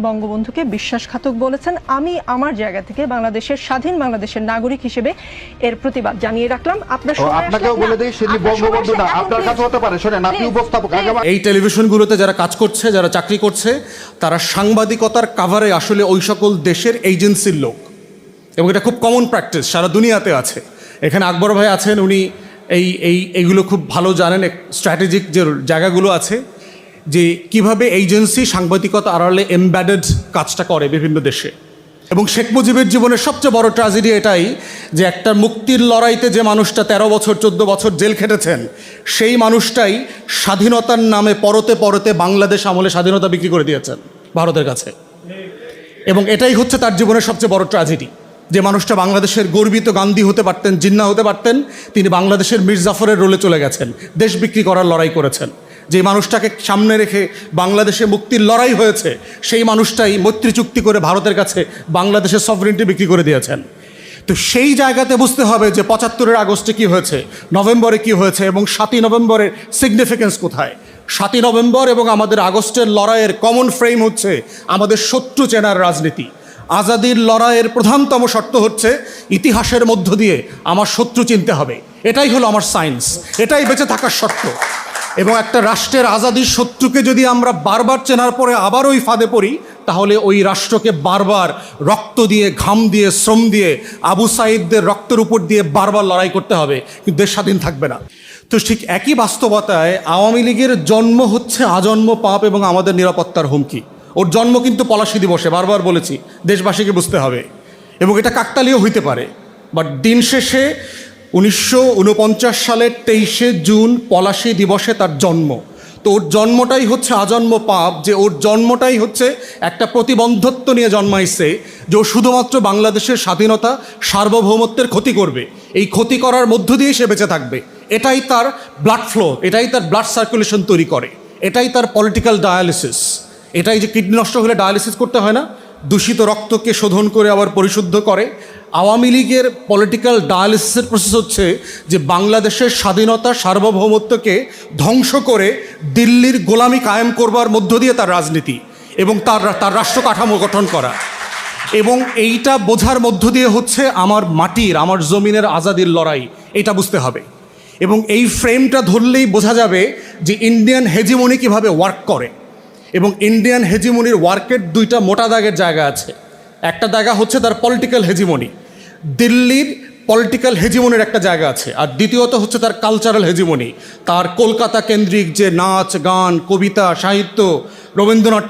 বঙ্গবন্ধুকে বিশ্বাসঘাতক বলেছেন। আমি আমার জায়গা থেকে বাংলাদেশের স্বাধীন বাংলাদেশের নাগরিক হিসেবে এর প্রতিবাদ জানিয়ে রাখলাম। আপনাকেও বলে দেই সেটি বঙ্গবন্ধু না, আপনার কাছে হতে পারে। শুনেন, আপনি উপস্থাপক। এই টেলিভিশনগুলোতে যারা কাজ করছে, যারা চাকরি করছে, তারা সাংবাদিকতার কাভারে আসলে ওই সকল দেশের এজেন্সির লোক, এবং এটা খুব কমন প্র্যাকটিস, সারা দুনিয়াতে আছে। এখানে আকবর ভাই আছেন, উনি এইগুলো খুব ভালো জানেন। স্ট্র্যাটেজিক যে জায়গাগুলো আছে, যে কিভাবে এজেন্সি সাংবাদিকতা আড়ালে এমবেডেড কাজটা করে বিভিন্ন দেশে। এবং শেখ মুজিবের জীবনের সবচেয়ে বড় ট্র্যাজেডি এটাই যে একটা মুক্তির লড়াইতে যে মানুষটা 13 বছর 14 বছর জেল খেটেছেন, সেই মানুষটাই স্বাধীনতার নামে পরতে পরতে বাংলাদেশ আমলে স্বাধীনতা বিক্রি করে দিয়েছেন ভারতের কাছে। এবং এটাই হচ্ছে তার জীবনের সবচেয়ে বড় ট্র্যাজেডি, যে মানুষটা বাংলাদেশের গর্বিত গান্ধী হতে পারতেন, জিন্না হতে পারতেন, তিনি বাংলাদেশের মীর জাফরের রোলে চলে গেছেন, দেশ বিক্রি করার লড়াই করেছেন। যে মানুষটাকে সামনে রেখে বাংলাদেশে মুক্তির লড়াই হয়েছে, সেই মানুষটাই মৈত্রী চুক্তি করে ভারতের কাছে বাংলাদেশের সভরেনিটি বিক্রি করে দিয়েছেন। তো সেই জায়গাতে বুঝতে হবে যে 75 আগস্টে কী হয়েছে, নভেম্বরে কী হয়েছে, এবং 7ই নভেম্বরের সিগনিফিকেন্স কোথায়। 7ই নভেম্বর এবং আমাদের আগস্টের লড়াইয়ের কমন ফ্রেম হচ্ছে আমাদের শত্রু চেনার রাজনীতি। আজাদির লড়াইয়ের প্রধানতম শর্ত হচ্ছে ইতিহাসের মধ্য দিয়ে আমার শত্রু চিনতে হবে। এটাই হলো আমার সায়েন্স, এটাই বেঁচে থাকার শর্ত। এবং একটা রাষ্ট্রের আজাদির শত্রুকে যদি আমরা বারবার চেনার পরে আবার ওই ফাঁদে পড়ি, তাহলে ওই রাষ্ট্রকে বারবার রক্ত দিয়ে, ঘাম দিয়ে, শ্রম দিয়ে, আবু সাইদদের রক্তের উপর দিয়ে বারবার লড়াই করতে হবে, কিন্তু দেশ স্বাধীন থাকবে না। তো ঠিক একই বাস্তবতায় আওয়ামী লীগের জন্ম হচ্ছে আজন্ম পাপ এবং আমাদের নিরাপত্তার হুমকি। ওর জন্ম কিন্তু পলাশী দিবসে, বারবার বলেছি, দেশবাসীকে বুঝতে হবে। এবং এটা কাকতালীয় হইতে পারে, বাট দিন শেষে 1949 সালের 23শে জুন পলাশী দিবসে তার জন্ম। তো ওর জন্মটাই হচ্ছে আজন্ম পাপ, যে ওর জন্মটাই হচ্ছে একটা প্রতিবন্ধত্ব নিয়ে জন্মাইছে, যে ও শুধুমাত্র বাংলাদেশের স্বাধীনতা সার্বভৌমত্বের ক্ষতি করবে, এই ক্ষতি করার মধ্য দিয়ে সে বেঁচে থাকবে। এটাই তার ব্লাড ফ্লো, এটাই তার ব্লাড সার্কুলেশন তৈরি করে, এটাই তার পলিটিক্যাল ডায়ালিসিস। এটাই যে কিডনি নষ্ট হলে ডায়ালিসিস করতে হয় না, দূষিত রক্তকে শোধন করে আবার পরিশুদ্ধ করে। আওয়ামী লীগের পলিটিক্যাল ডায়ালিসিসের প্রসেস হচ্ছে যে বাংলাদেশের স্বাধীনতা সার্বভৌমত্বকে ধ্বংস করে দিল্লির গোলামি কায়েম করবার মধ্য দিয়ে তার রাজনীতি এবং তার রাষ্ট্র কাঠামো গঠন করা। এবং এইটা বোঝার মধ্য দিয়ে হচ্ছে আমার মাটির, আমার জমিনের আজাদির লড়াই, এটা বুঝতে হবে। এবং এই ফ্রেমটা ধরলেই বোঝা যাবে যে ইন্ডিয়ান হেজিমনি কীভাবে ওয়ার্ক করে। এবং ইন্ডিয়ান হেজিমনির ওয়ার্কের দুইটা মোটা দাগের জায়গা আছে। একটা জায়গা হচ্ছে তার পলিটিক্যাল হেজিমনি, দিল্লির পলিটিক্যাল হেজিমনির একটা জায়গা আছে। আর দ্বিতীয়ত হচ্ছে তার কালচারাল হেজিমনি, তার কলকাতা কেন্দ্রিক যে নাচ, গান, কবিতা, সাহিত্য, রবীন্দ্রনাথ